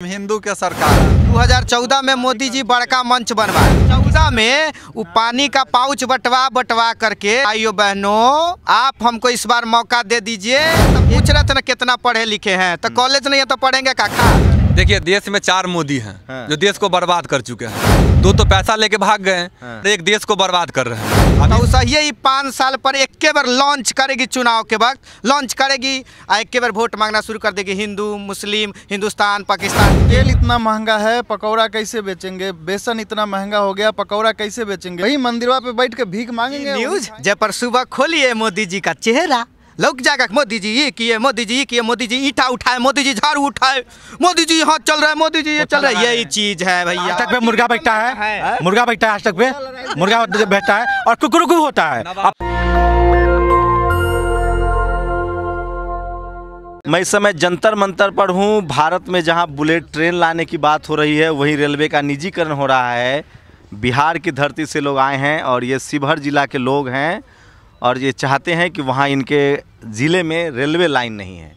हिंदू के सरकार 2014 में मोदी जी बड़का मंच बनवाए। 14 में वो पानी का पाउच बटवा करके भाइयों बहनों आप हमको इस बार मौका दे दीजिए। तो पूछ रहे थे ना कितना पढ़े लिखे हैं, तो कॉलेज नहीं है तो पढ़ेंगे काका। देखिए देश में 4 मोदी हैं जो देश को बर्बाद कर चुके हैं। 2 तो पैसा लेके भाग गए हैं, एक देश को बर्बाद कर रहे हैं। तो सही है 5 साल पर एक बार लॉन्च करेगी, चुनाव के वक्त लॉन्च करेगी, एक बार वोट मांगना शुरू कर देगी। हिंदू मुस्लिम, हिंदुस्तान पाकिस्तान। तेल इतना महंगा है, पकौड़ा कैसे बेचेंगे? बेसन इतना महंगा हो गया, पकौड़ा कैसे बेचेंगे? वही मंदिरवा पे बैठ के भीख मांगेंगे। न्यूज जब पर सुबह खोलिए मोदी जी का चेहरा लौक जाएगा। मोदी जी ये किए, मोदी जी ये किए, मोदी जी ईंटा उठाए, मोदी जी झाड़ू उठाए, मोदी जी हाथ चल रहा है, मोदी जी ये चल रहा है। यही चीज है भैया। आज तक पे मुर्गा बैठता है, मुर्गा बैठता है, आज तक पे मुर्गा बैठता है और कुकुरकू होता है। मैं इस समय जंतर मंतर पर हूँ। भारत में जहाँ बुलेट ट्रेन लाने की बात हो रही है, वहीं रेलवे का निजीकरण हो रहा है। बिहार की धरती से लोग आए हैं और ये शिवहर जिला के लोग हैं और ये चाहते हैं कि वहाँ इनके ज़िले में रेलवे लाइन नहीं है।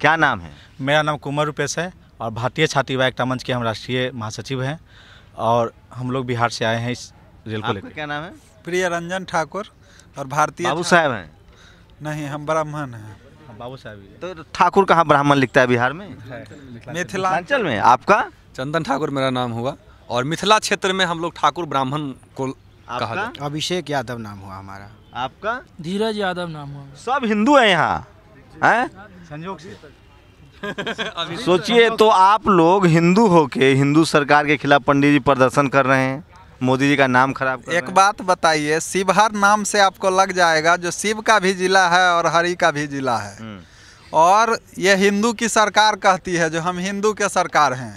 क्या नाम है? मेरा नाम कुमार रूपेश है और भारतीय छात्र एकता मंच के हम राष्ट्रीय महासचिव हैं और हम लोग बिहार से आए हैं इस रेल को लेकर। क्या नाम है? प्रिय रंजन ठाकुर। और भारतीय बाबू साहब हैं? नहीं, हम ब्राह्मण हैं। बाबू साहब। तो ठाकुर कहाँ ब्राह्मण लिखता है बिहार में? मिथिलांचल में। आपका? चंदन ठाकुर मेरा नाम हुआ और मिथिला क्षेत्र में हम लोग ठाकुर ब्राह्मण को कहा जाता है। अभिषेक यादव नाम हुआ हमारा। आपका? धीरज यादव नाम हुआ। सब हिंदू हैं यहाँ हैं? संयोग से सोचिए तो आप लोग हिंदू होके हिंदू सरकार के खिलाफ पंडित जी प्रदर्शन कर रहे हैं, मोदी जी का नाम खराब कर रहे हैं। एक बात बताइए, शिवहर नाम से आपको लग जाएगा जो शिव का भी जिला है और हरि का भी जिला है और ये हिंदू की सरकार कहती है जो हम हिंदू के सरकार हैं।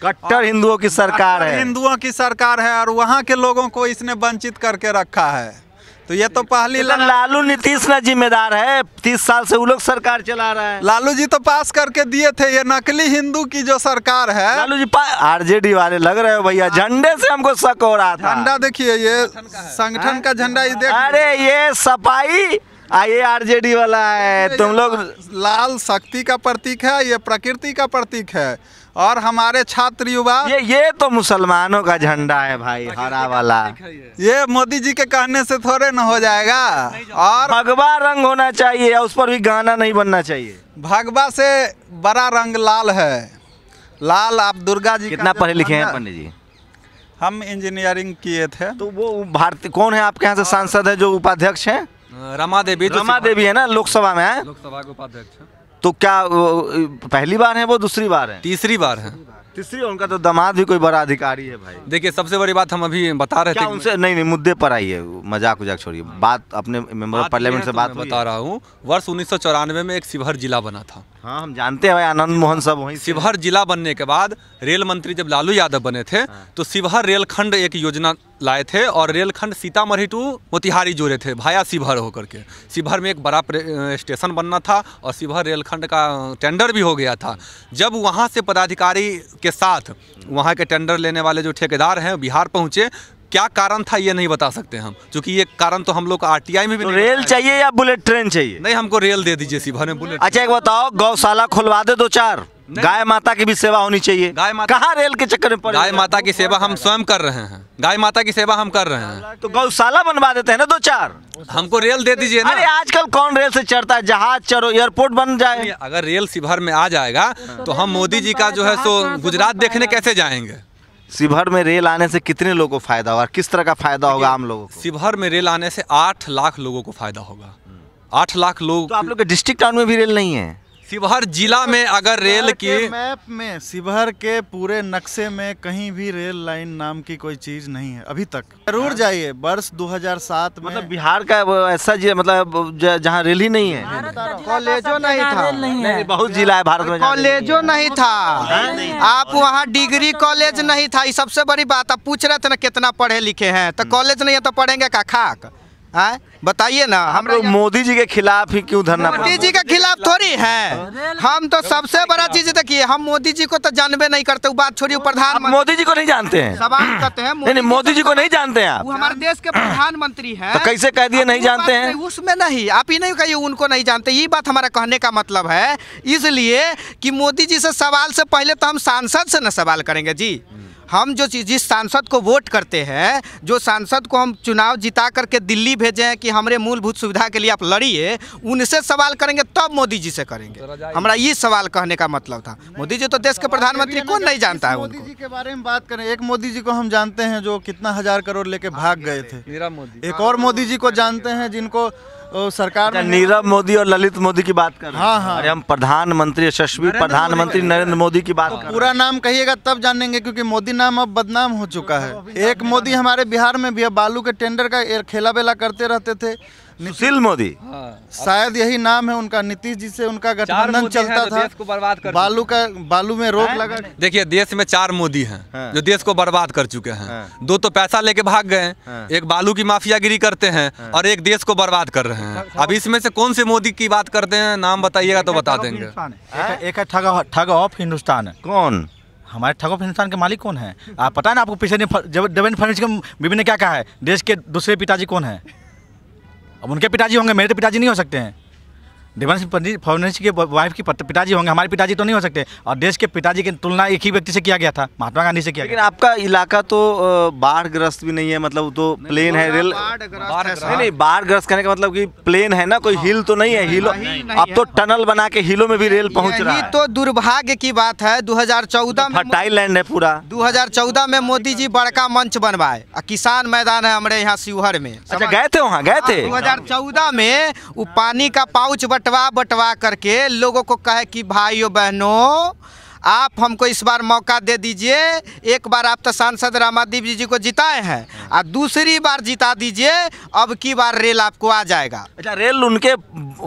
कट्टर हिंदुओं की सरकार है। हिंदुओं की सरकार है और वहाँ के लोगों को इसने वंचित करके रखा है। तो ये तो पहली लालू नीतीश ना जिम्मेदार है। 30 साल से वो लोग सरकार चला रहा है। लालू जी तो पास करके दिए थे। ये नकली हिंदू की जो सरकार है, लालू जी आरजेडी वाले लग रहे हो भैया। झंडे से हमको शक हो रहा था। झंडा देखिए, ये संगठन का झंडा। ये देख, अरे ये सपाई ये आरजेडी वाला है। तुम लोग लाल शक्ति का प्रतीक है, ये प्रकृति का प्रतीक है। और हमारे छात्र युवा, ये तो मुसलमानों का झंडा है भाई, हरा वाला। ये मोदी जी के कहने से थोड़े न हो जाएगा। और भगवा रंग होना चाहिए, उस पर भी गाना नहीं बनना चाहिए। भगवा से बड़ा रंग लाल है। लाल आप दुर्गा जी। कितना पढ़े लिखे हैं पंडित जी? हम इंजीनियरिंग किए थे। तो वो भारतीय कौन है आपके यहाँ से सांसद है जो उपाध्यक्ष है? रमा देवी। रमा देवी है ना, लोकसभा में है। लोकसभा के उपाध्यक्ष। तो क्या पहली बार है वो, दूसरी बार है? तीसरी बार है। तीसरी। उनका तो दामाद भी कोई बड़ा अधिकारी है भाई। देखिए सबसे बड़ी बात हम अभी बता रहे थे उनसे। नहीं मुद्दे पर आइए, मजाक उजाक छोड़िए, बात अपने मेंबर ऑफ पार्लियामेंट से बात बता रहा हूँ। वर्ष 1994 में एक शिवहर जिला बना था। हाँ हम जानते हैं भाई, आनंद मोहन सब वहीं। शिवहर जिला बनने के बाद रेल मंत्री जब लालू यादव बने थे तो शिवहर रेलखंड एक योजना लाए थे और रेलखंड सीतामढ़ी टू मोतिहारी जोड़े थे भाया शिवहर होकर के। शिवहर में एक बड़ा स्टेशन बनना था और शिवहर रेलखंड का टेंडर भी हो गया था। जब वहाँ से पदाधिकारी के साथ वहाँ के टेंडर लेने वाले जो ठेकेदार हैं बिहार पहुँचे, क्या कारण था ये नहीं बता सकते हम, क्योंकि ये कारण तो हम लोग आरटीआई में भी तो रेल चाहिए या बुलेट ट्रेन चाहिए? नहीं, हमको रेल दे दीजिए शिवहर में बुलेट। अच्छा एक बताओ, गौशाला खुलवा दे 2-4, गाय माता की भी सेवा होनी चाहिए। गाय माता कहाँ रेल के चक्कर में पड़े? गाय माता की सेवा हम स्वयं कर रहे हैं। गाय माता की सेवा हम कर रहे हैं। तो गौशाला बनवा देते हैं ना 2-4। हमको रेल दे दीजिए ना। अरे आजकल कौन रेल से चढ़ता है? जहाज चढ़ो, एयरपोर्ट बन जाए। अगर रेल शिवहर में आ जाएगा तो हम मोदी जी का जो है सो गुजरात देखने कैसे जाएंगे? शिवहर में रेल आने से कितने लोगों को फायदा होगा, किस तरह का फायदा होगा आम लोगों को? शिवहर में रेल आने से 8 लाख लोगों को फायदा होगा। 8 लाख लोग। तो आप लोग के डिस्ट्रिक्ट टाउन में भी रेल नहीं है? शिवहर जिला में अगर रेल की मैप में, शिवहर के पूरे नक्शे में कहीं भी रेल लाइन नाम की कोई चीज नहीं है अभी तक। जरूर जाइए। वर्ष 2007 में मतलब बिहार का ऐसा मतलब जहाँ रेल ही नहीं है। कॉलेजो नहीं था। नहीं, बहुत जिला है भारत में। कॉलेजो नहीं था। आप वहाँ डिग्री कॉलेज नहीं था। ये सबसे बड़ी बात। आप पूछ रहे थे ना कितना पढ़े लिखे हैं, तो कॉलेज नहीं है तो पढ़ेंगे का खाक? बताइए ना। हम लोग मोदी जी के खिलाफ ही क्यों धरना? मोदी जी के खिलाफ थोड़ी है हम तो। सबसे बड़ा चीज देखिए, हम मोदी जी को तो जानबे नहीं करते। वो बात छोड़िए, प्रधानमंत्री मोदी जी को नहीं जानते हैं? सवाल करते हैं नहीं, मोदी जी को नहीं जानते हैं आप? वो हमारे देश के प्रधानमंत्री हैं। तो कैसे कह दिए नहीं जानते हैं? उसमें नहीं, आप ही नहीं कहिए उनको नहीं जानते। ये बात हमारा कहने का मतलब है, इसलिए कि मोदी जी से सवाल से पहले तो हम सांसद से न सवाल करेंगे जी। हम जो चीज़ जिस सांसद को वोट करते हैं, जो सांसद को हम चुनाव जिता करके दिल्ली भेजे हैं कि हमारे मूलभूत सुविधा के लिए आप लड़िए, उनसे सवाल करेंगे तब मोदी जी से करेंगे। हमारा ये सवाल कहने का मतलब था। मोदी जी तो देश के प्रधानमंत्री कौन नहीं जानता है मोदी उनको। जी के बारे में बात करें, एक मोदी जी को हम जानते हैं जो कितना 1000 करोड़ लेके भाग गए थे। एक और मोदी जी को जानते हैं जिनको सरकार ने नीरव मोदी और ललित मोदी की बात कर रहे हैं। हाँ। अरे हम प्रधानमंत्री यशस्वी प्रधानमंत्री नरेंद्र मोदी की बात कर रहे हैं। पूरा नाम कहिएगा तब जानेंगे, क्योंकि मोदी नाम अब बदनाम हो चुका है। एक मोदी हमारे बिहार में भी बालू के टेंडर का खेला बेला करते रहते थे। सुशील मोदी, शायद यही नाम है उनका। नीतीश जी से उनका गठबंधन चलता था। देश को बर्बाद कर बालू में रोक लगा। देखिए, देश में 4 मोदी हैं जो देश को बर्बाद कर चुके हैं। 2 तो पैसा लेके भाग गए, एक बालू की माफियागिरी करते हैं और एक देश को बर्बाद कर रहे हैं। अब इसमें से कौन से मोदी की बात करते हैं, नाम बताइएगा तो बता देंगे। एक है ठग ऑफ हिंदुस्तान। कौन? हमारे ठग ऑफ हिंदुस्तान के मालिक कौन है? आप पता है ना आपको? पिछले दिन देवेंद्र फडणवीस के बीबी ने क्या कहा है, देश के दूसरे पिताजी कौन है? अब उनके पिताजी होंगे, मेरे तो पिताजी नहीं हो सकते हैं। देवेंद्र फडणवीस के वाइफ की पिताजी होंगे, हमारे पिताजी तो नहीं हो सकते। और देश के पिताजी की तुलना एक ही व्यक्ति से किया गया था, महात्मा गांधी से किया लेकिन गया। आपका इलाका तो बाढ़ग्रस्त भी नहीं है, मतलब तो प्लेन है। रेल नहीं, बाढ़ग्रस्त कहने का मतलब कि प्लेन है ना, कोई हिल तो नहीं है। हिलो अब तो टनल बना के हिलों में भी रेल पहुंच रहा है। तो दुर्भाग्य की बात है। 2014 में फर्टाइल लैंड है पूरा। 2014 में मोदी जी बड़का मंच बनवाए, किसान मैदान है हमारे यहाँ शिवहर में। अच्छा, गए थे वहाँ? गए थे 2014 में। वो पानी का पाउच बटवा करके लोगों को कहे कि भाइयों बहनों, आप हमको इस बार मौका दे दीजिए। एक बार आप तो सांसद रामादेव जी को जिताए हैं और दूसरी बार जिता दीजिए, अब की बार रेल आपको आ जाएगा। अच्छा, रेल उनके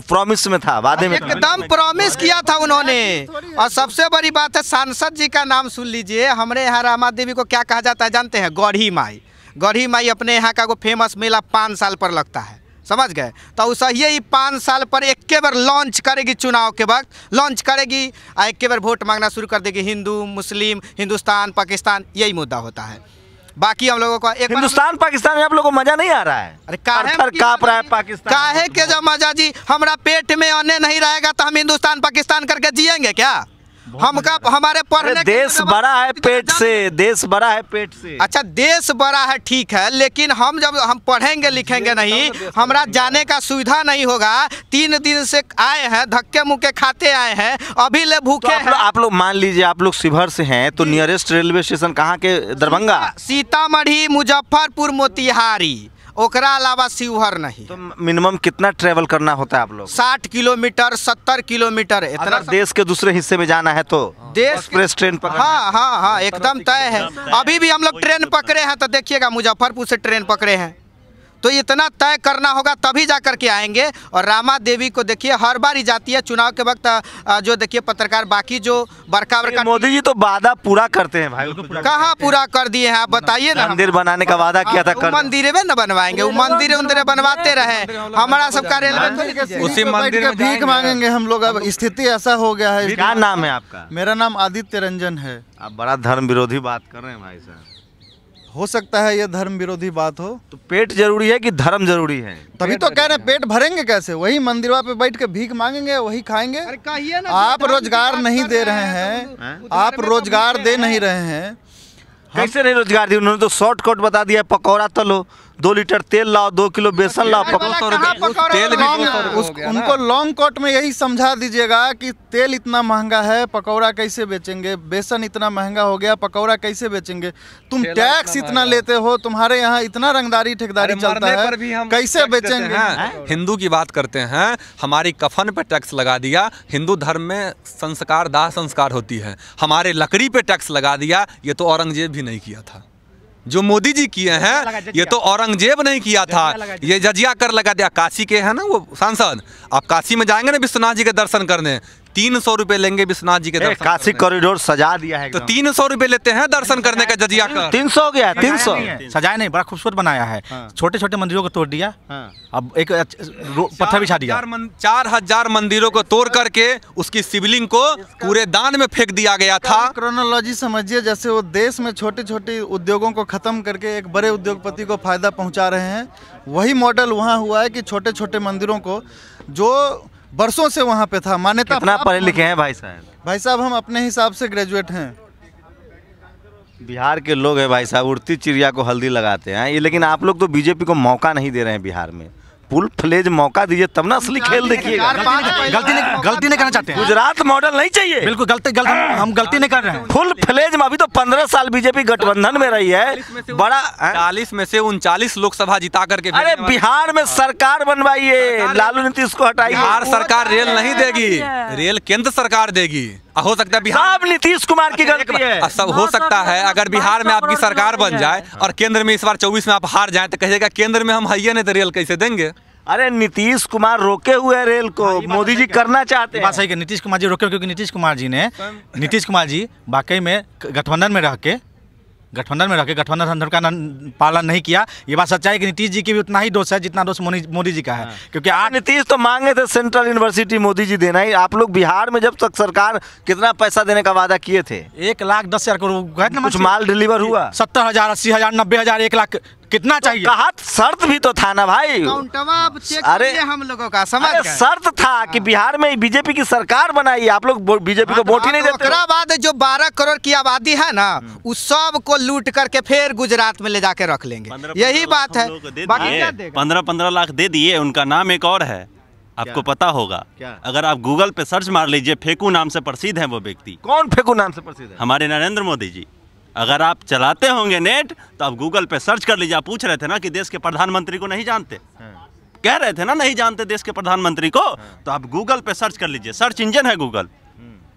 प्रॉमिस में था, वादे में एकदम प्रॉमिस किया था उन्होंने। और सबसे बड़ी बात है, सांसद जी का नाम सुन लीजिए। हमारे यहाँ रामादेवी को क्या कहा जाता है जानते हैं? गौरी माई। गौरी माई अपने यहाँ का वो फेमस मेला 5 साल पर लगता है, समझ गए? तो ही 5 साल पर एक बार लॉन्च करेगी, चुनाव के वक्त लॉन्च करेगी और एक बार वोट मांगना शुरू कर देगी। हिंदू मुस्लिम, हिंदुस्तान पाकिस्तान, यही मुद्दा होता है। बाकी हम लोगों को हिंदुस्तान पाकिस्तान में आप लोगों को मजा नहीं आ रहा है? अरे काँप रहा है पाकिस्तान। काहे के जब मजा जी, हमारा पेट में अन्न नहीं रहेगा तो हम हिंदुस्तान पाकिस्तान करके जिएंगे क्या? हमारे पढ़ने देश बड़ा है पेट से, देश बड़ा है पेट से। अच्छा, देश बड़ा है ठीक है, लेकिन हम जब हम पढ़ेंगे लिखेंगे नहीं, हमारा जाने का सुविधा नहीं होगा। 3 दिन से आए हैं, धक्के मुक्के खाते आए हैं, अभी ले भूखे हैं। आप लोग मान लीजिए, आप लोग शिवहर से हैं तो नियरेस्ट रेलवे स्टेशन कहाँ के? दरभंगा, सीतामढ़ी, मुजफ्फरपुर, मोतिहारी, ओकरा अलावा शिवहर नहीं। तो मिनिमम कितना ट्रेवल करना होता है आप लोग? 60 किलोमीटर, 70 किलोमीटर। इतना देश के दूसरे हिस्से में जाना है तो एक्सप्रेस ट्रेन पकड़। हाँ, एकदम तय है। अभी भी हम लोग ट्रेन पकड़े हैं तो देखिएगा, मुजफ्फरपुर से ट्रेन पकड़े हैं। तो इतना तय करना होगा तभी जा करके आएंगे। और रामा देवी को देखिए हर बार ही जाती है चुनाव के वक्त। जो देखिए पत्रकार, बाकी जो बड़का मोदी जी तो वादा पूरा करते हैं भाई, कहाँ पूरा कर दिए हैं आप बताइए ना? मंदिर बनाने का वादा किया था, मंदिर में न बनवाएंगे? वो मंदिर बनवाते रहे। हमारा सबका रेलवे उसी मंदिर में भीख मांगेंगे हम लोग। अब स्थिति ऐसा हो गया है। क्या नाम है आपका? मेरा नाम आदित्य रंजन है। आप बड़ा धर्म विरोधी बात कर रहे हैं भाई साहब। हो सकता है ये धर्म विरोधी बात हो। तो पेट जरूरी है कि धर्म जरूरी है? तभी तो कह रहे हैं, पेट भरेंगे कैसे? वही मंदिरवा पे बैठ के भीख मांगेंगे, वही खाएंगे। आप रोजगार नहीं दे रहे हैं, आप रोजगार दे नहीं रहे हैं। कैसे नहीं रोजगार दिया? उन्होंने तो शॉर्टकट बता दिया, पकौड़ा तलो, 2 लीटर तेल लाओ, 2 किलो बेसन लाओ। तेल उनको लॉन्ग कट में यही समझा दीजिएगा कि तेल इतना महंगा है, पकौड़ा कैसे बेचेंगे? बेसन इतना महंगा हो गया, पकौड़ा कैसे बेचेंगे? तुम टैक्स इतना लेते हो, तुम्हारे यहाँ इतना रंगदारी ठेकेदारी चलता है, कैसे बेचेंगे? हिंदू की बात करते हैं, हमारी कफन पे टैक्स लगा दिया। हिंदू धर्म में संस्कार, दाह संस्कार होती है, हमारे लकड़ी पे टैक्स लगा दिया। ये तो औरंगजेब भी नहीं किया था, जो मोदी जी किए हैं। ये तो औरंगजेब नहीं किया था, ये जजिया कर लगा दिया। काशी के है ना वो सांसद, आप काशी में जाएंगे ना विश्वनाथ जी के दर्शन करने, 300 रुपए लेंगे विश्वनाथ जी के दर्शन काशी करने। कॉरिडोर सजा दिया है तो एकदम। 300 रुपए लेते हैं दर्शन करने का जजिया का। 300 हो गया, 300। सजाया नहीं, बड़ा खूबसूरत बनाया है। छोटे छोटे मंदिरों को तोड़ दिया, अब एक पत्थर बिछा दिया। 4000 मंदिरों को तोड़ करके उसकी शिवलिंग को पूरे दान में फेंक दिया गया था। क्रोनोलॉजी समझिए, जैसे वो देश में छोटे छोटे उद्योगों को खत्म करके एक बड़े उद्योगपति को फायदा पहुंचा रहे हैं, वही मॉडल वहाँ हुआ है कि छोटे छोटे मंदिरों को जो बरसों से वहाँ पे था मान्यता। कितना पढ़े लिखे हैं भाई साहब? भाई साहब हम अपने हिसाब से ग्रेजुएट हैं। बिहार के लोग हैं भाई साहब, उड़ती चिड़िया को हल्दी लगाते हैं ये, लेकिन आप लोग तो बीजेपी को मौका नहीं दे रहे हैं बिहार में। फुल फ्लेज मौका दीजिए तब ना असली खेल देखिएगा। गलती नहीं करना चाहते हैं। गुजरात मॉडल नहीं चाहिए। बिल्कुल हम गलती नहीं कर रहे हैं। फुल फ्लेज में अभी तो 15 साल बीजेपी गठबंधन में रही है। बड़ा 40 में से 39 लोकसभा जिता करके अरे बिहार में सरकार बनवाइए, लालू नीतीश को हटाइए। बिहार सरकार रेल नहीं देगी, रेल केंद्र सरकार देगी। हो सकता है बिहार सब नीतीश कुमार की गलती है। सब हो सकता है अगर बिहार में आपकी सरकार बन जाए और केंद्र में इस बार 24 में आप हार जाए तो कहिएगा केंद्र में हम है नहीं तो रेल कैसे देंगे। अरे नीतीश कुमार रोके हुए हैं रेल को, मोदी जी करना चाहते हैं। बात सही है, नीतीश कुमार जी रोके, क्योंकि नीतीश कुमार जी वाकई में गठबंधन में रह के गठबंधन संदर्भ का पालन नहीं किया। ये बात सच्चाई है कि नीतीश जी की भी उतना ही दोष है जितना दोष मोदी जी का है। क्योंकि आज नीतीश तो मांगे थे सेंट्रल यूनिवर्सिटी मोदी जी देना ही। आप लोग बिहार में जब तक सरकार कितना पैसा देने का वादा किए थे? 1,10,000 करोड़ कुछ माल डिलीवर हुआ? 70,000, 80,000, 90,000, 1 लाख कितना चाहिए? कहा शर्त भी तो था ना भाई। अरे हम लोगों का समझ अरे गए। शर्त था कि बिहार में बीजेपी की सरकार बनाई, आप लोग बीजेपी को वोट ही नहीं देते। ओकरा बाद जो 12 करोड़ की आबादी है ना, उस सब को लूट करके फिर गुजरात में ले जाके रख लेंगे। यही बात है। बाकी क्या देगा? 15-15 लाख दे दिए। उनका नाम एक और है, आपको पता होगा। अगर आप गूगल पे सर्च मार लीजिए, फेकू नाम से प्रसिद्ध है वो व्यक्ति। कौन फेकू नाम से प्रसिद्ध है? हमारे नरेंद्र मोदी जी। अगर आप चलाते होंगे नेट तो आप गूगल पे सर्च कर लीजिए। आप पूछ रहे थे ना कि देश के प्रधानमंत्री को नहीं जानते, कह रहे थे ना नहीं जानते देश के प्रधानमंत्री को, तो आप गूगल पे सर्च कर लीजिए। सर्च इंजन है गूगल,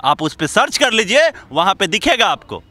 आप उस पे सर्च कर लीजिए, वहां पे दिखेगा आपको।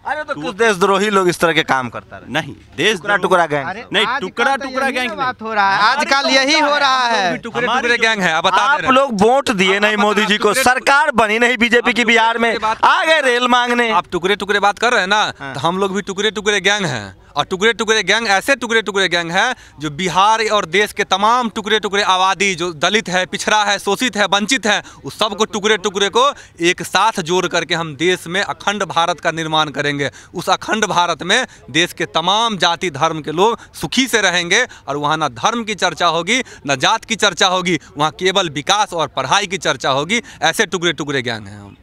अरे तो कुछ देशद्रोही लोग इस तरह के काम करता रहे। नहीं, देश टुकड़ा गैंग नहीं, टुकड़ा गैंग बात हो रहा है आजकल, यही हो रहा है। टुकड़े गैंग है। आप बता आप दे रहे लोग वोट दिए नहीं मोदी जी को, सरकार बनी नहीं बीजेपी की बिहार में, आ गए रेल मांगने। आप टुकड़े बात कर रहे हैं ना, तो हम लोग भी टुकड़े गैंग हैं। और टुकड़े गैंग ऐसे टुकड़े गैंग हैं जो बिहार और देश के तमाम टुकड़े आबादी जो दलित है, पिछड़ा है, शोषित है, वंचित है, उस सबको टुकड़े को एक साथ जोड़ करके हम देश में अखंड भारत का निर्माण करेंगे। उस अखंड भारत में देश के तमाम जाति धर्म के लोग सुखी से रहेंगे और वहाँ ना धर्म की चर्चा होगी, ना जात की चर्चा होगी, वहाँ केवल विकास और पढ़ाई की चर्चा होगी। ऐसे टुकड़े गैंग हैं हम।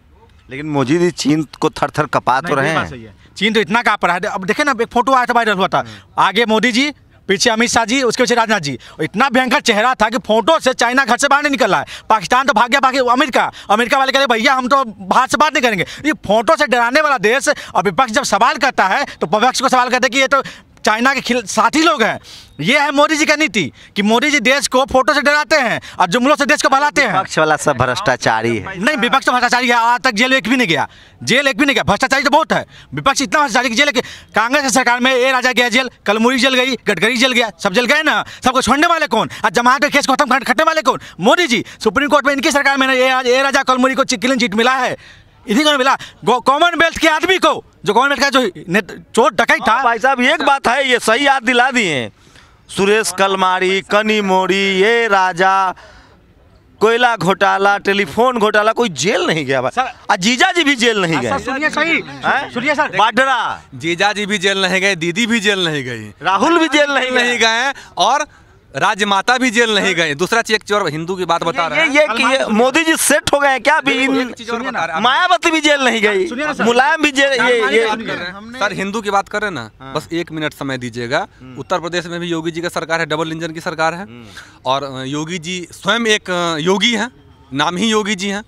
लेकिन मोदी जी चीन को थर कपा तो रहे हैं। चीन तो इतना काँप रहा है। अब देखे ना, एक फोटो आया था, वायरल हुआ था, आगे मोदी जी, पीछे अमित शाह जी, उसके पीछे राजनाथ जी। और इतना भयंकर चेहरा था कि फोटो से चाइना घर से बाहर नहीं निकल रहा है। पाकिस्तान तो भाग गया, बाकी अमेरिका वाले कह रहे भैया हम तो बाहर से बात नहीं करेंगे। ये फोटो से डराने वाला देश, और विपक्ष जब सवाल करता है तो विपक्ष को सवाल करते हैं कि ये तो चाइना के साथी लोग हैं। ये है मोदी जी का नीति कि मोदी जी देश को फोटो से डराते हैं और जुमलों से देश को भलाते हैं। विपक्ष वाला सब भ्रष्टाचारी है। नहीं, विपक्ष तो भ्रष्टाचारी है, आज तक जेल एक भी नहीं गया। भ्रष्टाचारी तो बहुत है। विपक्ष इतना भ्रष्टाचारी कि जेल, कांग्रेस की सरकार में ए राजा गया जेल, कलमुरी जल गई, गडकरी जल गया, सब जल गए ना। सबको छोड़ने वाले कौन? आज जमानत के केस को खत्म करने वाले कौन? मोदी जी। सुप्रीम कोर्ट में इनकी सरकार में ए राजा कलमुरी को क्लीन चिट मिला है, इन्हीं को मिला। कॉमनवेल्थ के आदमी को, जो कॉमनवेल्थ का जो चोर डकैत था। भाई साहब एक बात है, ये सही याद दिला दिए। सुरेश कलमारी, कनी मोड़ी, ये राजा, कोयला घोटाला, टेलीफोन घोटाला, कोई जेल नहीं गया भाई। जीजा जी भी जेल नहीं गए। सुनिए सही, सुनिए सर, वाड्रा, जीजा जी भी जेल नहीं गए, दीदी भी जेल नहीं गई, राहुल भी जेल नहीं गए, और राजमाता भी जेल नहीं गए। दूसरा चीज और हिंदू की बात बता रहे हैं, ये मोदी जी सेट हो गए क्या? अभी मायावती भी जेल नहीं गई, मुलायम भी जेल। सर हिंदू की बात कर रहे हैं ना, बस 1 मिनट समय दीजिएगा। उत्तर प्रदेश में भी योगी जी का सरकार है, डबल इंजन की सरकार है, और योगी जी स्वयं एक योगी हैं, नाम ही योगी जी हैं।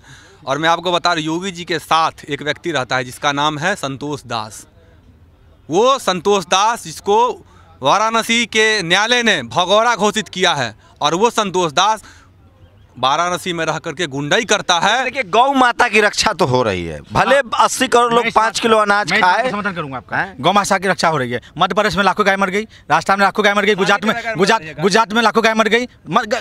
और मैं आपको बता रहा हूँ, योगी जी के साथ एक व्यक्ति रहता है जिसका नाम है संतोष दास। वो संतोष दास जिसको वाराणसी के न्यायालय ने भगौड़ा घोषित किया है, और वो संतोष दास वाराणसी में रह करके गुंडाई करता है। देखिए गौ माता की रक्षा तो हो रही है, भले 80 करोड़ लोग 5 किलो अनाज खाए। समर्थन करूंगा आपका, गौ माता की रक्षा हो रही है। मध्य प्रदेश में लाखों गाय मर गई, राजस्थान में लाखों गाय मर गई, गुजरात में लाखों गाय मर गई।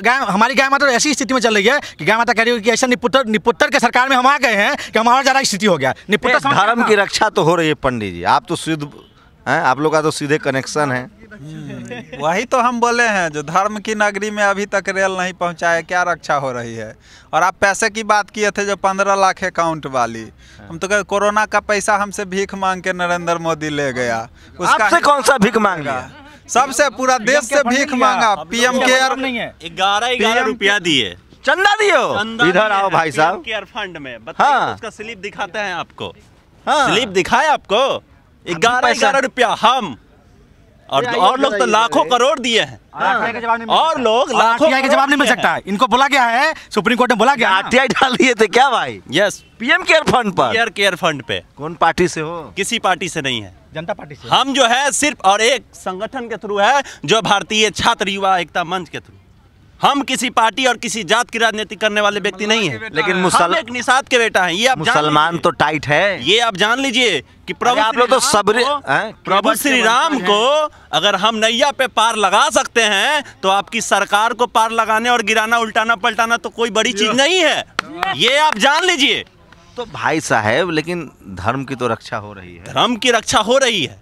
हमारी गाय माता ऐसी स्थिति में चल रही है कि गाय माता कह रही है कि ऐसा निपुत्तर के सरकार में हम आ गए हैं कि हमारा ज्यादा स्थिति हो गया। निपुत्तर धर्म की रक्षा तो हो रही है पंडित जी, आप तो शुद्ध हैं, आप लोग का तो सीधे कनेक्शन है। वही तो हम बोले हैं, जो धर्म की नगरी में अभी तक रेल नहीं पहुंचा है, क्या रक्षा हो रही है। और आप पैसे की बात किए थे जो 15 लाख अकाउंट वाली, हम तो कहे कोरोना का पैसा हमसे भीख मांग के नरेंद्र मोदी ले गया। आपसे कौन सा भीख मांग लिया? सबसे पूरा देश से भीख मांगा। पीएम केयर नहीं है, 11 रुपया दिए, चंदा दियो। इधर आओ भाई साहब, केयर फंड में बताइए। हाँ। उसका स्लिप दिखाते हैं आपको, हाँ। स्लिप दिखाए आपको। 11 रुपया हम और लोग तो लाखों करोड़ दिए हैं, और लोग लाखों के जवाब नहीं मिल सकता। इनको बोला गया है, सुप्रीम कोर्ट ने बोला गया आरटीआई डाल दिए थे क्या भाई? यस, पीएम केयर फंड पर। केयर फंड पे। कौन पार्टी से हो? किसी पार्टी से नहीं है, जनता पार्टी से। हम जो है सिर्फ और एक संगठन के थ्रू है, जो भारतीय छात्र युवा एकता मंच के थ्रू। हम किसी पार्टी और किसी जात की राजनीति करने वाले व्यक्ति नहीं है, लेकिन हम एक निषाद के बेटा हैं। ये आप मुसलमान तो टाइट है, ये आप जान लीजिए कि प्रभु आप लोग तो सबरे प्रभु श्री राम को अगर हम नैया पे पार लगा सकते हैं, तो आपकी सरकार को पार लगाने और गिराना उल्टाना पलटाना तो कोई बड़ी चीज नहीं है, ये आप जान लीजिए। तो भाई साहब, लेकिन धर्म की तो रक्षा हो रही है। धर्म की रक्षा हो रही है,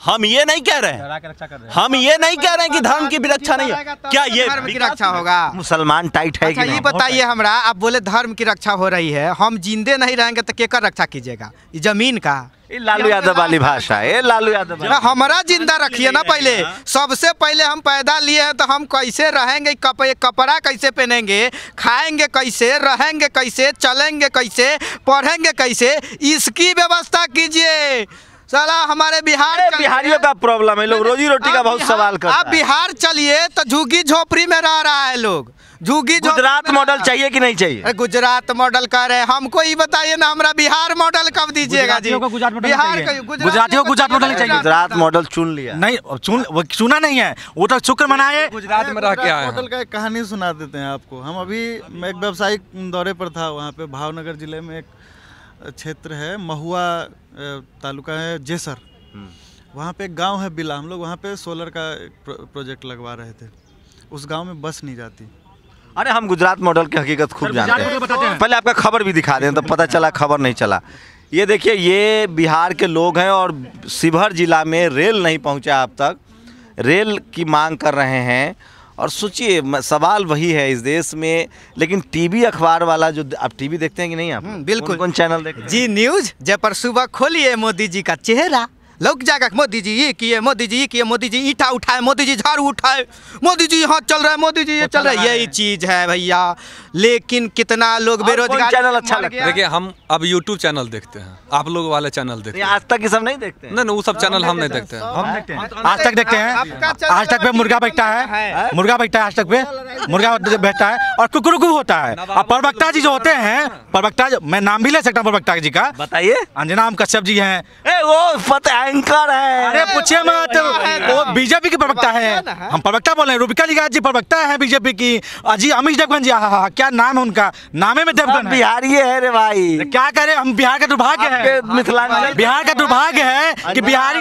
हम ये नहीं कह रहे हैं, हम ये नहीं कह रहे हैं कि धर्म की भी रक्षा नहीं है। क्या ये धर्म की रक्षा होगा? मुसलमान टाइट है अच्छा कि ये नहीं? बताइए हमरा, आप बोले धर्म की रक्षा हो रही है, हम जिंदे नहीं रहेंगे तो केकर रक्षा कीजिएगा? ये जमीन का? ये लालू यादव वाली भाषा है, लालू यादव वाली। हमारा जिंदा रखिए ना पहले। सबसे पहले हम पैदा लिए हैं तो हम कैसे रहेंगे, कपड़ा कैसे पहनेंगे, खाएंगे कैसे, रहेंगे कैसे, चलेंगे कैसे, पढ़ेंगे कैसे, इसकी व्यवस्था कीजिए। साला हमारे बिहारियों का प्रॉब्लम है, लोग रोजी रोटी का बहुत सवाल करते हैं। आप बिहार चलिए तो झुग्गी झोपड़ी में रह रहा है लोग। गुजरात मॉडल चाहिए कि नहीं चाहिए? गुजरात मॉडल कह रहे हैं, हमको ये बताइए ना, हमरा बिहार मॉडल कब दीजिएगा जी? गुजरातियों को गुजरात मॉडल चाहिए। गुजरात मॉडल चुन लिया नहीं, चुना नहीं है, वो तो शुक्र मनाए। गुजरात में रह के आए मॉडल का एक कहानी सुना देते हैं आपको। हम अभी मैं एक व्यावसायिक दौरे पर था, वहाँ पे भावनगर जिले में एक क्षेत्र है, महुआ तालुका है जेसर, वहाँ पे एक गांव है बिला। हम लोग वहाँ पे सोलर का प्रोजेक्ट लगवा रहे थे। उस गांव में बस नहीं जाती। अरे हम गुजरात मॉडल की हकीकत खूब जानते हैं। पहले आपका खबर भी दिखा दें तो पता चला खबर नहीं चला। ये देखिए, ये बिहार के लोग हैं और शिवहर जिला में रेल नहीं पहुंचा अब तक, रेल की मांग कर रहे हैं। और सोचिए, सवाल वही है इस देश में, लेकिन टीवी अखबार वाला जो, आप टीवी देखते हैं कि नहीं? आप बिल्कुल। कौन चैनल देखते हैं? जी न्यूज, जब पर सुबह खोलिए मोदी जी का चेहरा लौक जाएगा। मोदी जी ये किए, मोदी जी ये किए, मोदी जी ईंटा उठाए, मोदी जी झाड़ू उठाए, मोदी जी यहाँ चल रहा है, मोदी जी ये चल रहा है। यही चीज है भैया। लेकिन कितना लोग बेरोजगार। चैनल अच्छा लगता है? देखिए, हम अब YouTube चैनल देखते हैं, आप लोग वाले चैनल देखते हैं। आज तक ये सब नहीं देखते हैं? नहीं, वो सब चैनल हम नहीं देखते हैं। हम देखते हैं, आज तक देखते हैं। आज तक पे मुर्गा बैठता है, मुर्गा बैठता है, आज तक पे मुर्गा बैठता है और कुकुरुकु होता है। और प्रवक्ता जी जो होते हैं, प्रवक्ता, मैं नाम भी ले सकता हूँ प्रवक्ता जी का, बताइए। अंजना कश्यप जी हैं, वो फतेह एंकर है। अरे पूछिए मत, वो बीजेपी के प्रवक्ता है। हम प्रवक्ता बोल रहे हैं, रूबिका लिगाज जी प्रवक्ता है बीजेपी की। अजी अमित देवगन जी, क्या नाम है उनका, नामे में देवगन है। बिहारी है रे भाई, क्या करे, हम बिहार का दुर्भाग्य है, मिथिलांचल बिहार का दुर्भाग्य है कि बिहारी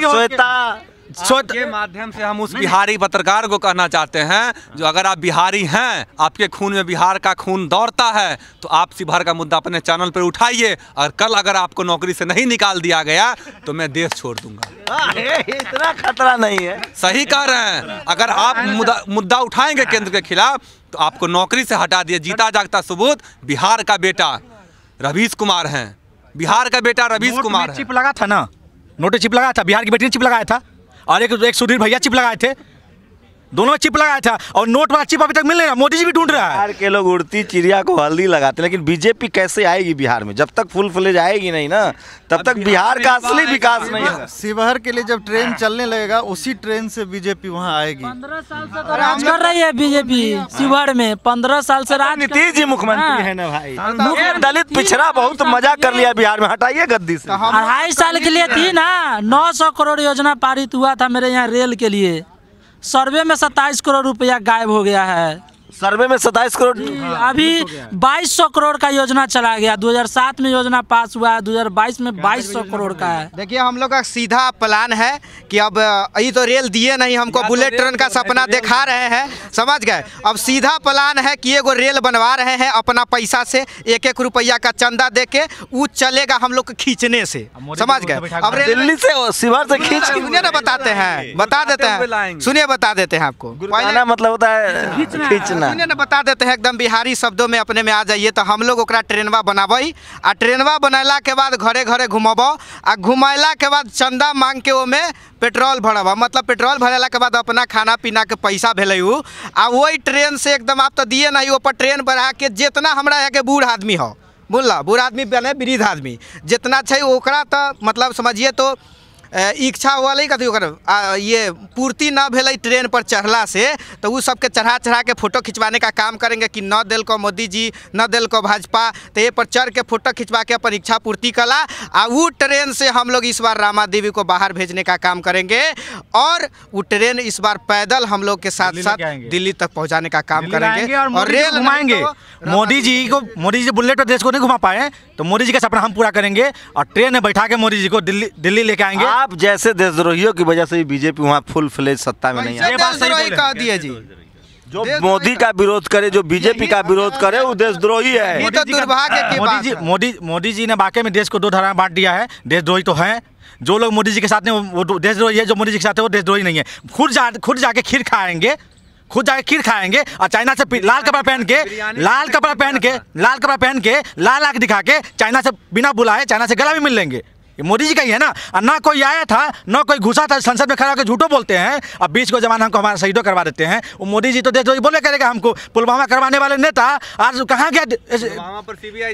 के माध्यम से हम उस बिहारी पत्रकार को कहना चाहते हैं, जो अगर आप बिहारी हैं, आपके खून में बिहार का खून दौड़ता है, तो आप शिवहर का मुद्दा अपने चैनल पर उठाइए। और कल अगर आपको नौकरी से नहीं निकाल दिया गया तो मैं देश छोड़ दूंगा। इतना खतरा नहीं है। सही कह रहे हैं। अगर आप मुद्दा उठाएंगे केंद्र के खिलाफ तो आपको नौकरी से हटा दिया। जीता जागता सबूत, बिहार का बेटा रवीश कुमार हैं, बिहार का बेटा रवीश कुमार है। चिप लगा था ना, नोट चिप लगाया था, बिहार की बेटी ने चिप लगाया था, और एक सुधीर भैया चिप लगाए थे, दोनों चिप लगाया था। और नोट वाला चिप अभी तक मिल नहीं रहा, मोदी जी भी ढूंढ रहा है। बिहार के लोग उड़ती चिड़िया को हल्दी लगाते, लेकिन बीजेपी कैसे आएगी बिहार में? जब तक फुल फ्लेज आएगी नहीं ना, तब तक बिहार का असली विकास नहीं होगा। शिवहर के लिए जब ट्रेन चलने लगेगा, उसी ट्रेन से बीजेपी वहाँ आएगी। 15 साल से तो राज कर रही है बीजेपी शिवहर में, 15 साल से राज। नीतीश जी मुख्यमंत्री है ना भाई, दलित पिछड़ा बहुत मजा कर लिया बिहार में, हटाइए गद्दी से। 2.5 साल के लिए थी ना, 900 करोड़ योजना पारित हुआ था मेरे यहाँ रेल के लिए। सर्वे में 27 करोड़ रुपया गायब हो गया है। सर्वे में 27 करोड़। अभी 2200 करोड़ का योजना चला गया। 2007 में योजना पास हुआ है, 2022 में 2200 करोड़ का है। देखिए हम लोग का सीधा प्लान है कि अब ये तो रेल दिए नहीं हमको, बुलेट ट्रेन का सपना दिखा रहे हैं, समझ गए। अब सीधा प्लान है कि एगो रेल बनवा रहे हैं अपना पैसा से, 1-1 रुपया का चंदा दे के, वो चलेगा हम लोग खींचने से, समझ गए। अब दिल्ली से शिवहर से खींच सुनिए ना, बताते हैं, बता देते हैं, सुनिए बता देते हैं आपको। पहला मतलब होता है खींचना। सुनिए ना, बता देते हैं एकदम बिहारी शब्दों में अपने में आ जाइए। तो हम लोग ओकरा ट्रेनवा बनाबई आ ट्रेनवा बनैला के बाद घरे घरे घुमब आ घुमैला के बाद चंदा मांग के ओमे पेट्रोल भरब, मतलब पेट्रोल भरेला के बाद अपना खाना पीना के पैसा भेलै उ आ वही ट्रेन से एकदम आप तो दिए नहीं ऊपर ट्रेन बढ़ा के जितना हमरा यहाँ के बूढ़ आदमी हो, बोला बूढ़ आदमी बने वृद्ध आदमी जितना छै ओकरा तो मतलब समझिए तो इच्छा वाले कथी ओकर ये पूर्ति ना भेलै ट्रेन पर चढ़ला से, तो वो सबके चढ़ा के फोटो खिंचवाने का काम करेंगे कि न दिल को मोदी जी न दिल को भाजपा, तो ये पर चढ़ के फोटो खिंचवा के अपन इच्छा पूर्ति कला। आ वो ट्रेन से हम लोग इस बार रामा देवी को बाहर भेजने का काम करेंगे और वो ट्रेन इस बार पैदल हम लोग के साथ साथ दिल्ली तक पहुँचाने का काम करेंगे और रेल घुमाएंगे। मोदी जी बुलेट पर देश को नहीं घुमा पाए तो मोदी जी का सपना हम पूरा करेंगे और ट्रेन में बैठा के मोदी जी को दिल्ली लेके आएंगे। आप जैसे देशद्रोहियों की वजह से बीजेपी वहाँ फुल फ्लेज सत्ता में नहीं आई। कह दिए जी, जो मोदी का विरोध करे, जो बीजेपी का विरोध करे वो देशद्रोही है। ये तो दुर्भाग्य की बात है। मोदी जी ने वाकई में देश को 2 धारा में बांट दिया है। देशद्रोही तो है, जो लोग मोदी जी के साथ हैं वो देशद्रोही है, जो मोदी जी के साथ है वो देशद्रोही नहीं है। खुद जाके खीर खाएंगे, खुद जाके खीर खाएंगे और चाइना से लाल कपड़ा पहन के लाल आंख दिखा के चाइना से बिना बुलाए चाइना से गला भी मिल लेंगे। ये मोदी जी का ही है ना। और ना कोई आया था ना कोई घुसा था, संसद में खड़ा होकर झूठो बोलते हैं। अब 20 को जमाना हमको हमारा शहीदों करवा देते हैं। वो मोदी जी तो देशद्रोही बोले करेगा हमको। पुलवामा करवाने वाले नेता आज कहाँ गया?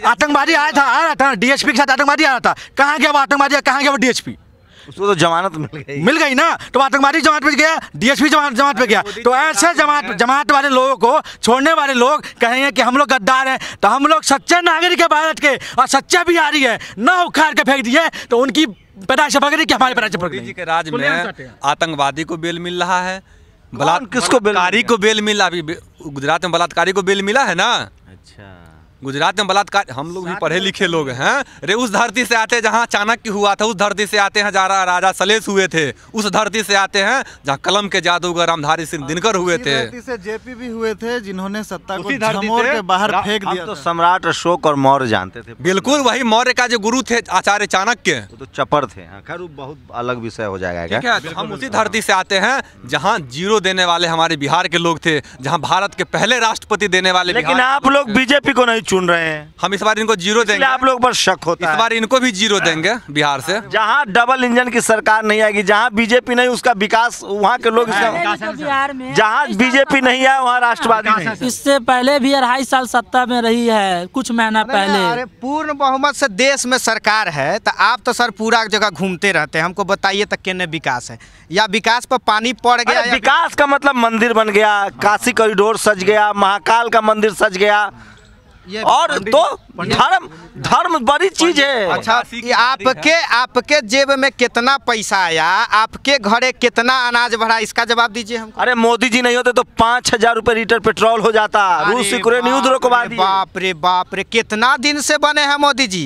आतंकवादी आ रहा था डीएसपी के साथ आतंकवादी आ रहा था, कहाँ गया वो आतंकवादी, कहाँ गया वो डीएसपी? उसको तो जमानत मिल गई ना, तो आतंकवादी जमात पे गया, डीएसपी जमात पे गया। तो ऐसे जमात वाले लोगों को छोड़ने वाले लोग कहेंगे कि हम लोग गद्दार हैं, तो हम लोग सच्चे नागरिक है भारत के और सच्चे बिहारी है, ना उखाड़ के फेंक दिए तो उनकी पैदाइश पकड़ रही कि हमारी पैदाइश पकड़ जी के राज में आतंकवादी को बेल मिल रहा है, किसको बलात्कारी को बेल मिला। अभी गुजरात में बलात्कारी को बेल मिला है ना। अच्छा, गुजरात में बलात्कार, हम लोग भी पढ़े लिखे लोग हैं। अरे उस धरती से आते जहाँ चाणक्य हुआ था, उस धरती से आते हैं जहाँ राजा सलेश हुए थे, उस धरती से आते हैं जहाँ कलम के जादूगर रामधारी सिंह दिनकर हुए थे, धरती से जेपी भी हुए थे जिन्होंने सत्ता को झमोर के बाहर फेंक दिया। तो सम्राट अशोक और मौर्य जानते थे, बिल्कुल वही मौर्य का जो गुरु थे आचार्य चाणक्य, तो चपर थे। खैर बहुत अलग विषय हो जाएगा। ठीक है, तो हम उसी धरती से आते हैं जहाँ जीरो देने वाले हमारे बिहार के लोग थे, जहाँ भारत के पहले राष्ट्रपति देने वाले। लेकिन आप लोग बीजेपी को नहीं चुन रहे हैं। हम इस बार इनको जीरो देंगे। आप लोग पर शक होता है। इस बार इनको भी जीरो देंगे बिहार से। जहाँ डबल इंजन की सरकार नहीं आएगी, जहाँ बीजेपी नहीं उसका विकास, वहाँ के लोग बिहार में जहाँ बीजेपी नहीं है वहाँ राष्ट्रवादी नहीं। इससे पहले भी 2.5 साल सत्ता में रही है, कुछ महीना पहले। अरे पूर्ण बहुमत से देश में सरकार है, तो आप तो सर पूरा जगह घूमते रहते हैं, हमको बताइए तक केने विकास है या विकास पर पानी पड़ गया? विकास का मतलब मंदिर बन गया, काशी कॉरिडोर सज गया, महाकाल का मंदिर सज गया, और तो धर्म बड़ी चीज है। अच्छा, आपके जेब में कितना पैसा आया, आपके घरे कितना अनाज भरा, इसका जवाब दीजिए हमको। अरे मोदी जी नहीं होते तो 5000 रुपए लीटर पेट्रोल हो जाता। रूस यूक्रेन युद्ध रुकवा दिए। बाप रे, कितना दिन से बने हैं मोदी जी,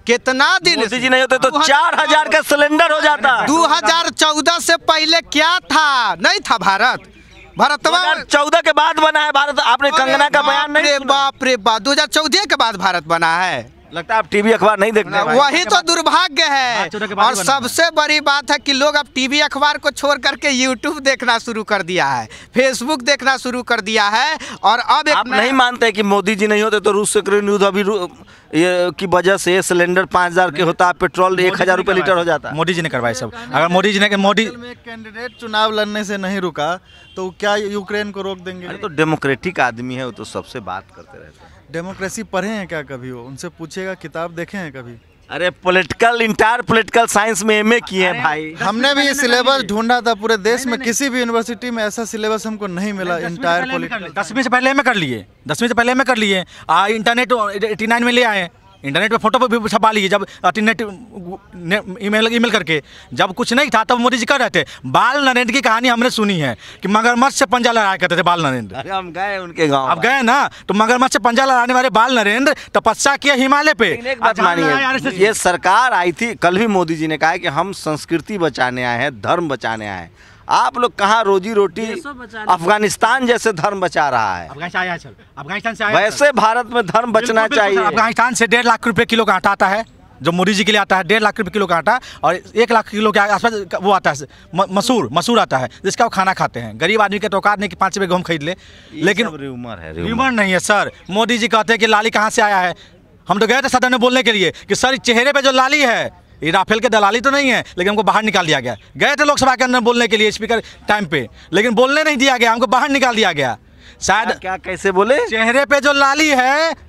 कितना दिन? मोदी जी नहीं होते तो 4000 का सिलेंडर हो जाता। 2014 से पहले क्या था? नहीं था भारत। 2014 के बाद बना है भारत। आपने कंगना का बयान नहीं सुना? बाप रे बाप, 2014 के बाद भारत बना है। लगता है आप टीवी अखबार नहीं देखते। वही तो दुर्भाग्य है। और सबसे बड़ी बात है कि लोग अब टीवी अखबार को छोड़ करके यूट्यूब देखना शुरू कर दिया है, फेसबुक देखना शुरू कर दिया है। और अब आप नहीं मानते कि मोदी जी नहीं होते तो रूस यूक्रेन युद्ध अभी की वजह से सिलेंडर 5000 के होता, पेट्रोल 1000 रुपए लीटर हो जाता। मोदी जी ने करवाए सब। अगर मोदी जी ने कैंडिडेट चुनाव लड़ने से नहीं रुका तो क्या यूक्रेन को रोक देंगे? तो डेमोक्रेटिक आदमी है, वो तो सबसे बात करते रहते हैं। डेमोक्रेसी पढ़े हैं क्या कभी? वो उनसे पूछेगा, किताब देखे हैं कभी? अरे इंटायर पॉलिटिकल साइंस में MA किए हैं भाई। हमने भी सिलेबस ढूंढा था पूरे देश में, किसी भी यूनिवर्सिटी में ऐसा सिलेबस हमको नहीं मिला। इंटायर पॉलिटिकल 10वीं से पहले MA कर लिए, 10वीं से पहले MA कर लिए। इंटरनेट 89 में ले आए, इंटरनेट पे फोटो पे भी छपा लीजिए, जब नेट ईमेल करके, जब कुछ नहीं था तब मोदी जी कर रहे थे। बाल नरेंद्र की कहानी हमने सुनी है कि मगरमच्छ से पंजा लड़ाया करते थे बाल नरेंद्र। अरे हम गए उनके गाँव, अब गए ना, तो मगरमच्छ से पंजा लड़ाने वाले बाल नरेंद्र तपस्या किए हिमालय पे। एक बात मानिए, ये सरकार आई थी, कल भी मोदी जी ने कहा है कि हम संस्कृति बचाने आए हैं, धर्म बचाने आए हैं। आप लोग कहाँ रोजी रोटी, अफगानिस्तान जैसे धर्म बचा रहा है। अफगानिस्तान से आया, वैसे भारत में धर्म बचना चाहिए। अफगानिस्तान से 1.5 लाख रुपए किलो का आटा आता है, जो मोदी जी के लिए आता है। 1.5 लाख रुपए किलो का आटा और 1 लाख किलो के आसपास वो आता है मसूर आता है, जिसका वो खाना खाते हैं। गरीब आदमी के तो औकात नहीं कि 5 रुपये गेहूँ खरीद ले। लेकिन र्यूमर नहीं है सर। मोदी जी कहते हैं कि लाली कहाँ से आया है। हम तो गए थे सदन में बोलने के लिए कि सर चेहरे पे जो लाली है ये राफेल के दलाली तो नहीं है, लेकिन हमको बाहर निकाल दिया गया। गए थे लोकसभा के अंदर बोलने के लिए स्पीकर टाइम पे, लेकिन बोलने नहीं दिया गया, हमको बाहर निकाल दिया गया। शायद क्या कैसे बोले, चेहरे पे जो लाली है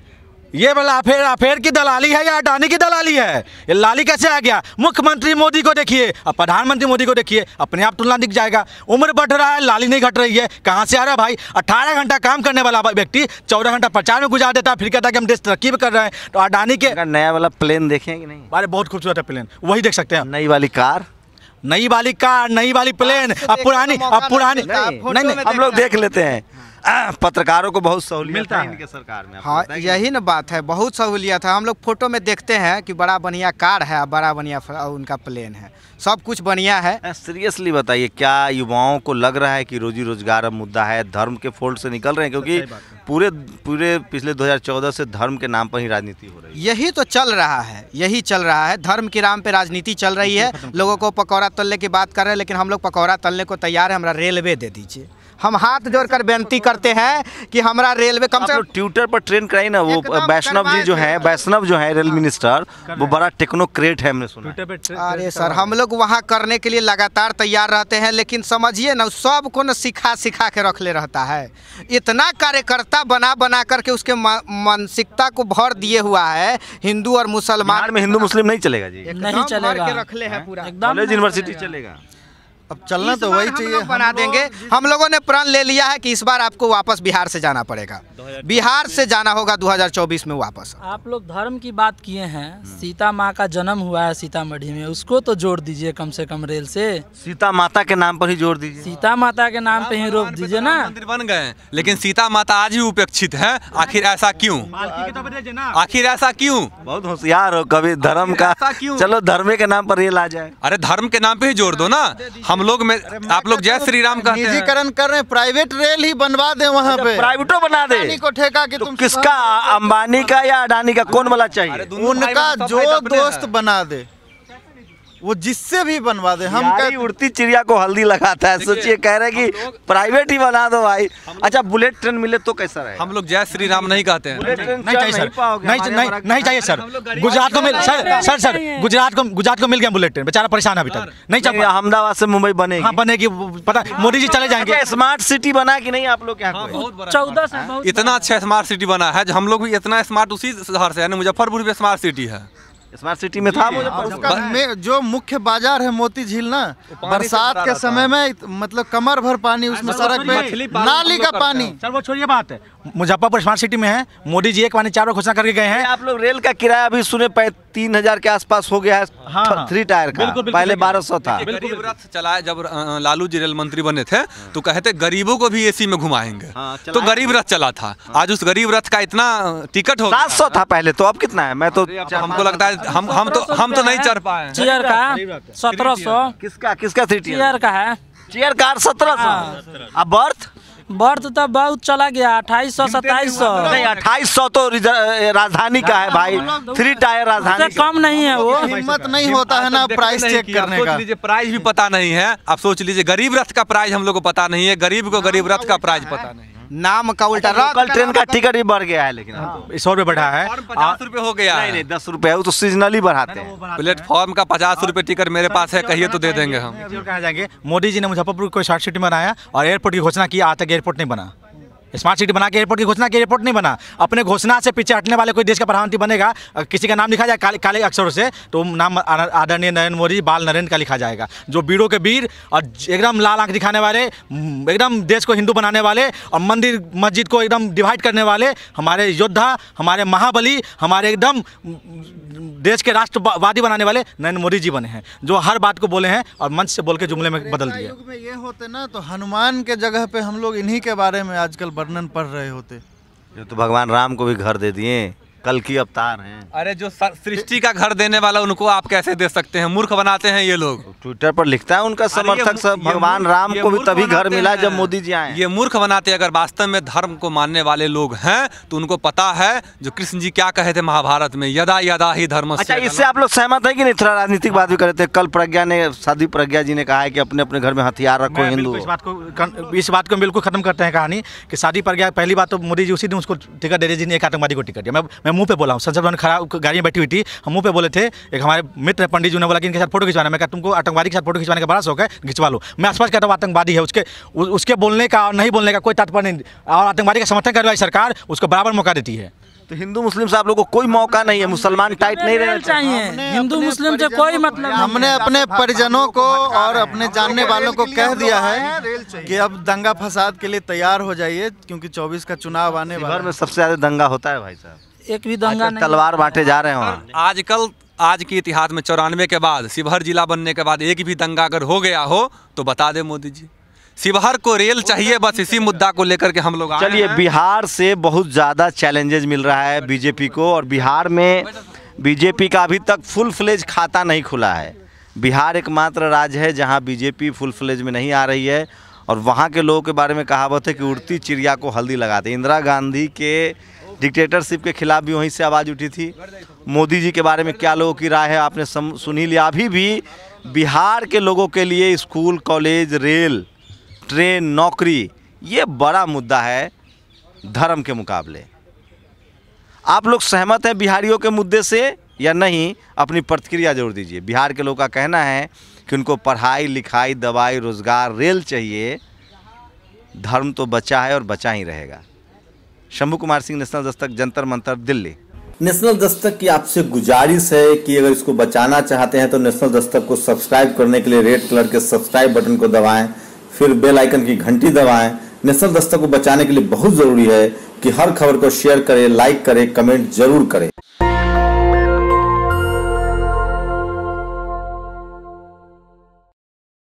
ये वाला अफेयर की दलाली है या अडानी की दलाली है? ये लाली कैसे आ गया? मुख्यमंत्री मोदी को देखिए और प्रधानमंत्री मोदी को देखिए, अपने आप तुलना दिख जाएगा। उम्र बढ़ रहा है, लाली नहीं घट रही है। कहाँ से आ रहा है भाई? 18 घंटा काम करने वाला व्यक्ति 14 घंटा प्रचार में गुजार देता है, फिर कहता है कि हम देश तरक्की भी कर रहे हैं। तो अडानी के नया वाला प्लेन देखें कि नहीं? अरे बहुत खूबसूरत है प्लेन, वही देख सकते हैं। नई वाली कार, नई वाली कार, नई वाली प्लेन, अब पुरानी नहीं, हम लोग देख लेते हैं। पत्रकारों को बहुत सहूलियत मिलता है इनके सरकार में। हाँ, यही ना बात है, बहुत सहूलियत है। हम लोग फोटो में देखते हैं कि बड़ा बढ़िया कार है, बड़ा बढ़िया उनका प्लेन है, सब कुछ बढ़िया है। सीरियसली बताइए, क्या युवाओं को लग रहा है कि रोजी रोजगार अब मुद्दा है, धर्म के फोल्ड से निकल रहे हैं? क्योंकि पूरे पिछले 2014 से धर्म के नाम पर ही राजनीति हो रही है। यही तो चल रहा है, यही चल रहा है, धर्म के नाम पे राजनीति चल रही है। लोगों को पकौड़ा तलने की बात कर रहे हैं, लेकिन हम लोग पकौड़ा तलने को तैयार है। हमारा रेलवे दे दीजिए। हम हाथ जोड़कर बेनती करते हैं कि हमारा रेलवे कम से कम ट्विटर पर ट्रेन कराई ना। वो वैष्णव जी जो है, वैष्णव जो है रेल मिनिस्टर, वो बड़ा टेक्नोक्रेट है, हमने सुना। अरे सर, हम लोग वहाँ करने के लिए लगातार तैयार रहते हैं, लेकिन समझिए ना, सबको न सिखा के रख ले रहता है। इतना कार्यकर्ता बना करके उसके मानसिकता को भर दिए हुआ है। हिंदू और मुसलमान में हिंदू मुस्लिम नहीं चलेगा जी, नहीं चलेगा, रख ले है पूरा। कॉलेज यूनिवर्सिटी चलेगा। अब चलना तो वही चाहिए। बना देंगे। हम लोगों ने प्रण ले लिया है कि इस बार आपको वापस बिहार से जाना पड़ेगा, बिहार से जाना होगा 2024 में वापस। आप लोग धर्म की बात किए हैं, सीता माँ का जन्म हुआ है सीतामढ़ी में, उसको तो जोड़ दीजिए कम से कम रेल से। सीता माता के नाम पर ही जोड़ दीजिए, सीता माता के नाम पे ही रोक दीजिए ना। मंदिर बन गए, लेकिन सीता माता आज भी उपेक्षित है। आखिर ऐसा क्यों? आखिर ऐसा क्यों? बहुत होशियार हो, कभी धर्म का, चलो धर्म के नाम पर रेल आ जाए। अरे धर्म के नाम पे ही जोड़ दो ना। हम लोग में आप लोग जय श्री राम कहते हैं, निजीकरण कर रहे हैं, प्राइवेट रेल ही बनवा दे वहाँ पे, प्राइवेटो बना दे। अडानी को ठेका कि तो तुम किसका, अंबानी का या अडानी का, कौन वाला चाहिए? उनका जो दोस्त बना दे, वो जिससे भी बनवा दे। हम उड़ती चिड़िया को हल्दी लगाता है। सोचिए, कह रहे हैं कि प्राइवेट ही बना दो भाई। अच्छा, बुलेट ट्रेन मिले तो कैसा रहे? हम लोग जय श्री राम नहीं कहते हैं। नहीं चाहिए सर, नहीं चाहिए सर। गुजरात को मिल सर गुजरात को मिल गया बुलेट ट्रेन, बेचारा परेशान है अभी तक। नहीं चाहिए। अहमदाबाद से मुंबई बनेगी। हाँ बनेगी, पता मोदी जी चले जाएंगे। स्मार्ट सिटी बना कि नहीं आप लोग के यहाँ? 14 से इतना अच्छा स्मार्ट सिटी बना है, हम लोग भी इतना स्मार्ट उसी शहर से है ना, मुजफ्फरपुर में स्मार्ट सिटी है। स्मार्ट सिटी में था मुझे जो मुख्य बाजार है मोती झील ना, बरसात के समय में मतलब कमर भर पानी उसमें, सड़क पे नाली का पानी। सर वो छोड़िए बात, मुजफ्फरपुर स्मार्ट सिटी में है, मोदी जी एक पानी 4 घोषणा करके गए हैं। आप लोग रेल का किराया भी सुने 3000 के आसपास हो गया है। हाँ, 3 टायर का पहले 1200 था। गरीब रथ चलाए जब लालू जी रेल मंत्री बने थे, तो कहते गरीबों को भी एसी में घुमाएंगे। तो गरीब रथ चला था। आज उस गरीब रथ का इतना टिकट हो 700 था पहले, तो अब कितना है? मैं तो हमको लगता है हम तो नहीं चढ़ पाए। चेयर का 1700, किसका चेयर का है, चेयर कार 1700। अब बर्थ तो बहुत चला गया 2800 2700। नहीं, 2800 तो राजधानी का है भाई, 3 टायर राजधानी कम नहीं है वो। हिम्मत नहीं होता है ना प्राइस चेक करने का। प्राइस भी पता नहीं है। आप सोच लीजिए, गरीब रथ का प्राइस हम लोग को पता नहीं है, गरीब को गरीब रथ का प्राइस पता नहीं है। नाम का उल्टा। लोकल ट्रेन का टिकट भी बढ़ गया है, लेकिन 100 रुपये बढ़ा है। 50 रुपये हो गया है। नहीं 10 रुपये, वो तो सीजनली बढ़ाते हैं। प्लेटफॉर्म का 50 रुपये टिकट मेरे पास है, कहिए तो दे देंगे हम। कहाँ जाएंगे? मोदी जी ने मुजफ्फरपुर को स्मार्ट सिटी बनाया और एयरपोर्ट की घोषणा की, आज तक एयरपोर्ट नहीं बना। स्मार्ट सिटी बना के एयरपोर्ट की घोषणा की, एयरपोर्ट नहीं बना। अपने घोषणा से पीछे हटने वाले कोई देश का प्रधानमंत्री बनेगा, किसी का नाम लिखा जाए काले काले अक्षरों से, तो नाम आदरणीय नरेंद्र मोदी, बाल नरेंद्र का लिखा जाएगा। जो वीरों के वीर और एकदम लाल आंख दिखाने वाले, एकदम देश को हिंदू बनाने वाले और मंदिर मस्जिद को एकदम डिवाइड करने वाले हमारे योद्धा, हमारे महाबली, हमारे एकदम देश के राष्ट्रवादी बनाने वाले नरेंद्र मोदी जी बने हैं, जो हर बात को बोले हैं और मंच से बोल के जुमले में बदल दिए। युग में ये होते ना तो हनुमान के जगह पे हम लोग इन्हीं के बारे में आजकल वर्णन पढ़ रहे होते। जो तो भगवान राम को भी घर दे दिए, कल की अवतार हैं। अरे जो सृष्टि का घर देने वाला उनको आप कैसे दे सकते हैं? मूर्ख बनाते हैं ये लोग। ट्विटर पर लिखता है उनका समर्थक सब, भगवान राम को भी तभी घर मिला जब मोदी जी आए। ये मूर्ख बनाते हैं। अगर वास्तव में धर्म को मानने वाले लोग हैं तो उनको पता है जो कृष्ण जी क्या कहे थे महाभारत में, यदा यदा ही धर्म। अच्छा, इससे आप लोग सहमत है कि नहीं? थोड़ा राजनीतिक बात भी कर रहे थे। कल साध्वी प्रज्ञा जी ने कहा है कि अपने अपने घर में हथियार रखो हिंदू। इस बात को बिल्कुल खत्म करते हैं कहानी कि शादी प्रज्ञा, पहली बात तो मोदी जी उसी दिन उसको टिकट दे रहे जिन्हें एक आतंकवादी को टिकट दिया। मैं मुंह पे बोला हूँ, संसद खराब गाड़ी में बैठी हुई थी, हम मुंह पे बोले थे। एक हमारे मित्र पंडित जी ने बोला कि इनके साथ फोटो खिंचवाना। मैं कहा तुमको आतंकवादी के साथ फोटो खिंचवाने का बड़ा शौक है, खिंचवा लो। मैं स्पष्ट कहता हूँ आतंकवादी है, उसके बोलने का और नहीं बोलने का कोई तात्पर्य नहीं। और आतंकवादी का समर्थन करने वाली सरकार उसको बराबर मौका देती है। तो हिंदू मुस्लिम से आप लोगों को कोई मौका नहीं है, मुसलमान टाइट नहीं रहना चाहिए। हिंदू मुस्लिम से कोई मतलब। हमने अपने परिजनों को और अपने जानने वालों को कह दिया है कि अब दंगा फसाद के लिए तैयार हो जाइए, क्योंकि 24 का चुनाव आने वाला है। में सबसे ज्यादा दंगा होता है भाई साहब। एक भी दंगा नहीं। तलवार बांटे जा रहे हैं वहाँ। आजकल आज के इतिहास में 94 के बाद, शिवहर जिला बनने के बाद एक भी दंगा अगर हो गया हो तो बता दे मोदी जी। शिवहर को रेल चाहिए, बस इसी मुद्दा को लेकर के हम लोग आए हैं। चलिए, बिहार से बहुत ज़्यादा चैलेंजेस मिल रहा है बीजेपी को, और बिहार में बीजेपी का अभी तक फुल फ्लेज खाता नहीं खुला है। बिहार एकमात्र राज्य है जहां बीजेपी फुल फ्लेज में नहीं आ रही है, और वहां के लोगों के बारे में कहावत है कि उड़ती चिड़िया को हल्दी लगाते। इंदिरा गांधी के डिक्टेटरशिप के खिलाफ भी वहीं से आवाज़ उठी थी। मोदी जी के बारे में क्या लोगों की राय है आपने सुनी लिया। अभी भी बिहार के लोगों के लिए स्कूल, कॉलेज, रेल, ट्रेन, नौकरी, ये बड़ा मुद्दा है धर्म के मुकाबले। आप लोग सहमत हैं बिहारियों के मुद्दे से या नहीं? अपनी प्रतिक्रिया जरूर दीजिए। बिहार के लोगों का कहना है कि उनको पढ़ाई, लिखाई, दवाई, रोजगार, रेल चाहिए। धर्म तो बचा है और बचा ही रहेगा। शंभू कुमार सिंह, नेशनल दस्तक, जंतर मंतर, दिल्ली। नेशनल दस्तक की आपसे गुजारिश है कि अगर इसको बचाना चाहते हैं तो नेशनल दस्तक को सब्सक्राइब करने के लिए रेड कलर के सब्सक्राइब बटन को दबाएं, फिर बेल आइकन की घंटी दबाएं। नेशनल दस्तक को बचाने के लिए बहुत जरूरी है कि हर खबर को शेयर करें, लाइक करें, कमेंट जरूर करें।